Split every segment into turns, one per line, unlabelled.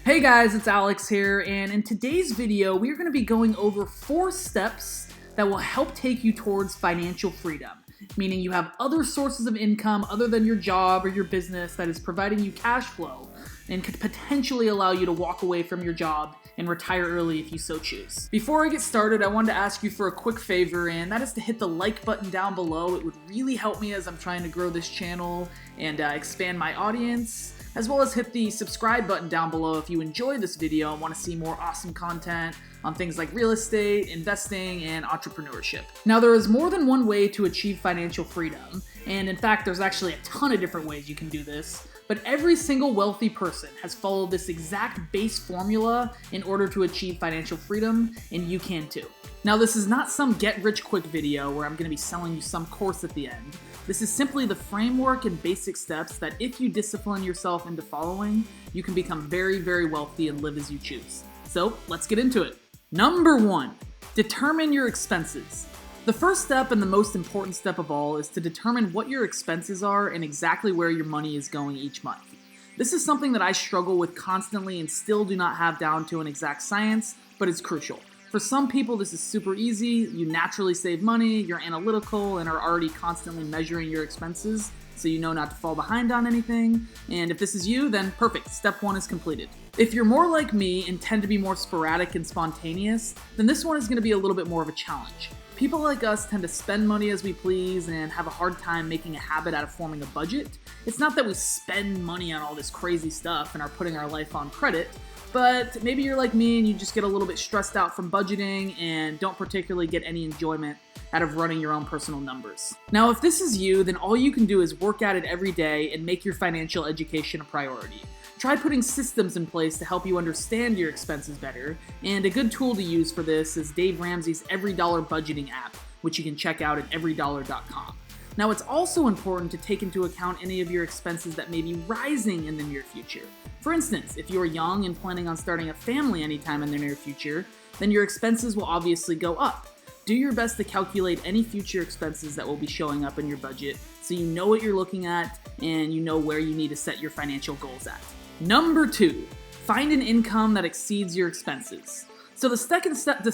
Hey guys, it's Alex here, and in today's video, we are going to be going over 4 steps that will help take you towards financial freedom, meaning you have other sources of income other than your job or your business that is providing you cash flow and could potentially allow you to walk away from your job and retire early if you so choose. Before I get started, I wanted to ask you for a quick favor, and that is to hit the like button down below. It would really help me as I'm trying to grow this channel and expand my audience, as well as hit the subscribe button down below if you enjoy this video and want to see more awesome content on things like real estate, investing, and entrepreneurship. Now, there is more than one way to achieve financial freedom, and in fact, there's actually a ton of different ways you can do this, but every single wealthy person has followed this exact base formula in order to achieve financial freedom, and you can too. Now, this is not some get-rich-quick video where I'm going to be selling you some course at the end. This is simply the framework and basic steps that if you discipline yourself into following, you can become very, very wealthy and live as you choose. So, let's get into it. Number 1, determine your expenses. The first step and the most important step of all is to determine what your expenses are and exactly where your money is going each month. This is something that I struggle with constantly and still do not have down to an exact science, but it's crucial. For some people, this is super easy. You naturally save money, you're analytical, and are already constantly measuring your expenses, so you know not to fall behind on anything. And if this is you, then perfect. Step 1 is completed. If you're more like me and tend to be more sporadic and spontaneous, then this one is going to be a little bit more of a challenge. People like us tend to spend money as we please and have a hard time making a habit out of forming a budget. It's not that we spend money on all this crazy stuff and are putting our life on credit, but maybe you're like me and you just get a little bit stressed out from budgeting and don't particularly get any enjoyment out of running your own personal numbers. Now, if this is you, then all you can do is work at it every day and make your financial education a priority. Try putting systems in place to help you understand your expenses better, and a good tool to use for this is Dave Ramsey's Every Dollar Budgeting app, which you can check out at everydollar.com. Now, it's also important to take into account any of your expenses that may be rising in the near future. For instance, if you are young and planning on starting a family anytime in the near future, then your expenses will obviously go up. Do your best to calculate any future expenses that will be showing up in your budget so you know what you're looking at and you know where you need to set your financial goals at. Number 2, find an income that exceeds your expenses. So the second step,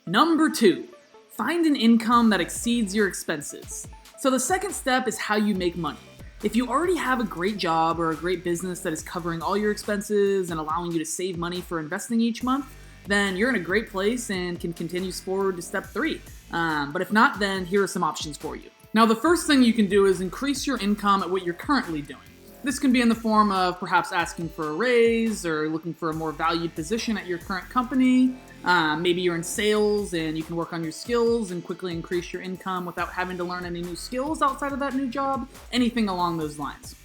Number 2, find an income that exceeds your expenses. So the second step is how you make money. If you already have a great job or a great business that is covering all your expenses and allowing you to save money for investing each month, then you're in a great place and can continue forward to step 3. But if not, then here are some options for you. Now, the first thing you can do is increase your income at what you're currently doing. This can be in the form of perhaps asking for a raise or looking for a more valued position at your current company. Maybe you're in sales and you can work on your skills and quickly increase your income without having to learn any new skills outside of that new job, anything along those lines.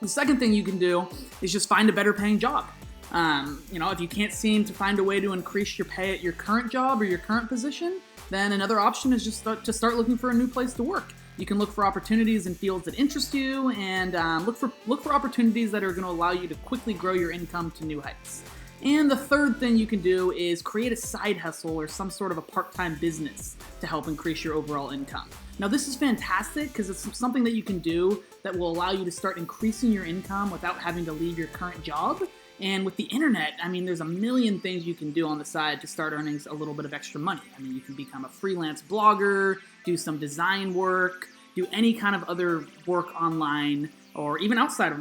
The second thing you can do is just find a better paying job. If you can't seem to find a way to increase your pay at your current job or your current position, then another option is just to start looking for a new place to work. You can look for opportunities in fields that interest you and look for opportunities that are going to allow you to quickly grow your income to new heights. And the third thing you can do is create a side hustle or some sort of a part-time business to help increase your overall income. Now, this is fantastic because it's something that you can do that will allow you to start increasing your income without having to leave your current job. And with the internet, there's a million things you can do on the side to start earning a little bit of extra money. You can become a freelance blogger, do some design work, do any kind of other work online, or even outside of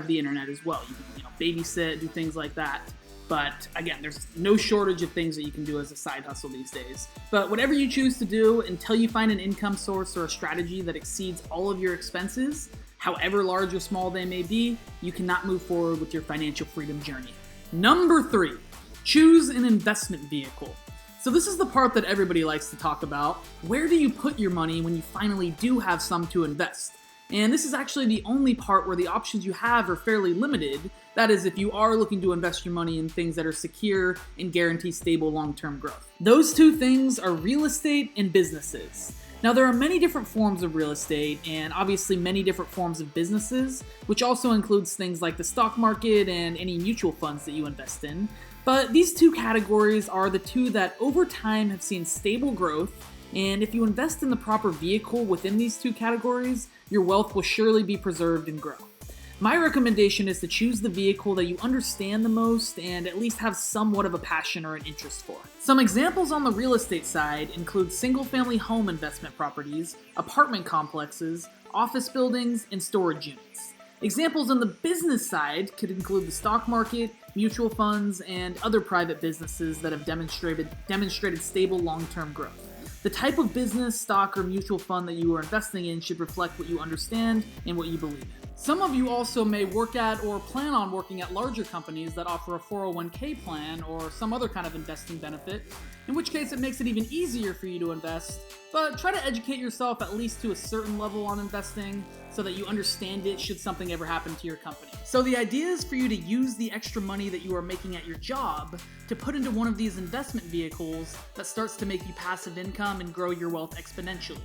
the internet as well. You can babysit, do things like that. But again, there's no shortage of things that you can do as a side hustle these days. But whatever you choose to do, until you find an income source or a strategy that exceeds all of your expenses, however large or small they may be, you cannot move forward with your financial freedom journey. Number 3, choose an investment vehicle. So this is the part that everybody likes to talk about. Where do you put your money when you finally do have some to invest? And this is actually the only part where the options you have are fairly limited. That is, if you are looking to invest your money in things that are secure and guarantee stable long-term growth. Those 2 things are real estate and businesses. Now, there are many different forms of real estate and obviously many different forms of businesses, which also includes things like the stock market and any mutual funds that you invest in. But these 2 categories are the 2 that over time have seen stable growth And if you invest in the proper vehicle within these two categories, your wealth will surely be preserved and grow. My recommendation is to choose the vehicle that you understand the most and at least have somewhat of a passion or an interest for. Some examples on the real estate side include single-family home investment properties, apartment complexes, office buildings, and storage units. Examples on the business side could include the stock market, mutual funds, and other private businesses that have demonstrated stable long-term growth. The type of business, stock, or mutual fund that you are investing in should reflect what you understand and what you believe in. Some of you also may work at or plan on working at larger companies that offer a 401k plan or some other kind of investing benefit, in which case it makes it even easier for you to invest, but try to educate yourself at least to a certain level on investing so that you understand it should something ever happen to your company. So the idea is for you to use the extra money that you are making at your job to put into one of these investment vehicles that starts to make you passive income and grow your wealth exponentially.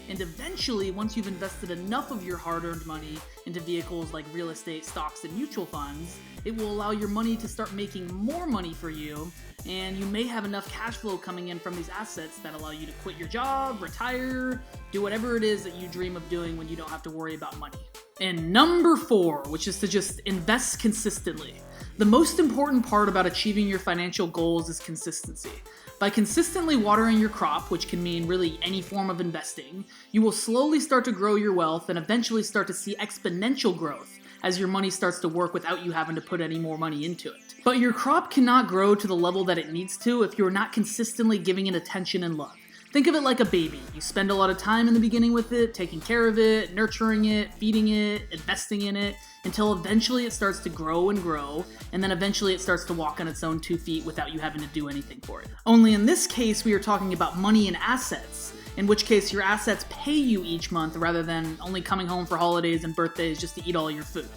And eventually, once you've invested enough of your hard-earned money into vehicles like real estate, stocks, and mutual funds, it will allow your money to start making more money for you, and you may have enough cash flow coming in from these assets that allow you to quit your job, retire, do whatever it is that you dream of doing when you don't have to worry about money. And number 4, which is to just invest consistently. The most important part about achieving your financial goals is consistency. By consistently watering your crop, which can mean really any form of investing, you will slowly start to grow your wealth and eventually start to see exponential growth as your money starts to work without you having to put any more money into it. But your crop cannot grow to the level that it needs to if you're not consistently giving it attention and love. Think of it like a baby. You spend a lot of time in the beginning with it, taking care of it, nurturing it, feeding it, investing in it, until eventually it starts to grow, and then eventually it starts to walk on its own 2 feet without you having to do anything for it. Only in this case, we are talking about money and assets, in which case your assets pay you each month rather than only coming home for holidays and birthdays just to eat all your food.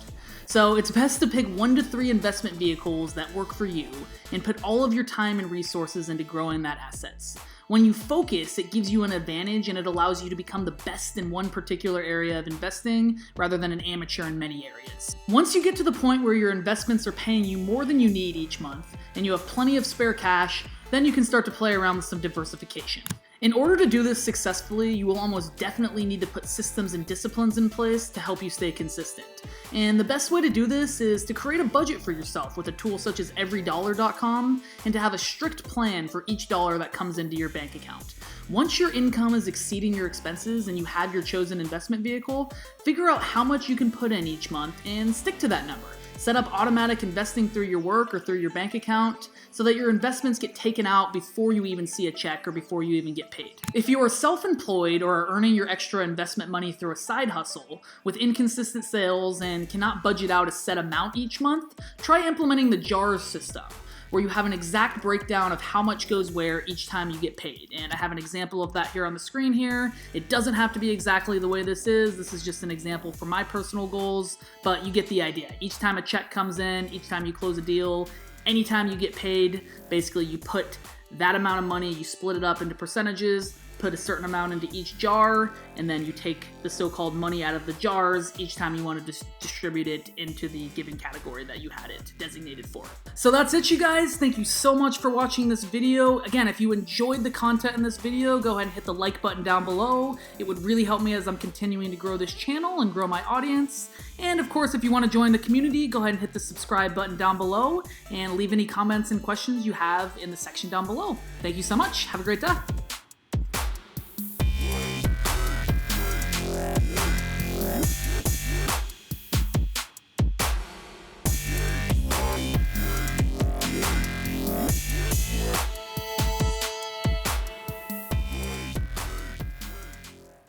So it's best to pick 1 to 3 investment vehicles that work for you and put all of your time and resources into growing that assets. When you focus, it gives you an advantage and it allows you to become the best in one particular area of investing rather than an amateur in many areas. Once you get to the point where your investments are paying you more than you need each month and you have plenty of spare cash, then you can start to play around with some diversification. In order to do this successfully, you will almost definitely need to put systems and disciplines in place to help you stay consistent. And the best way to do this is to create a budget for yourself with a tool such as everydollar.com and to have a strict plan for each dollar that comes into your bank account. Once your income is exceeding your expenses and you have your chosen investment vehicle, figure out how much you can put in each month and stick to that number. Set up automatic investing through your work or through your bank account so that your investments get taken out before you even see a check or before you even get paid. If you are self-employed or are earning your extra investment money through a side hustle with inconsistent sales and cannot budget out a set amount each month, try implementing the JARS system, where you have an exact breakdown of how much goes where each time you get paid. And I have an example of that here on the screen here. It doesn't have to be exactly the way this is. This is just an example for my personal goals, but you get the idea. Each time a check comes in, each time you close a deal, anytime you get paid, basically you put that amount of money, you split it up into percentages, put a certain amount into each jar, and then you take the so-called money out of the jars each time you want to distribute it into the given category that you had it designated for. So that's it, you guys. Thank you so much for watching this video. Again, if you enjoyed the content in this video, go ahead and hit the like button down below. It would really help me as I'm continuing to grow this channel and grow my audience. And of course, if you want to join the community, go ahead and hit the subscribe button down below and leave any comments and questions you have in the section down below. Thank you so much. Have a great day.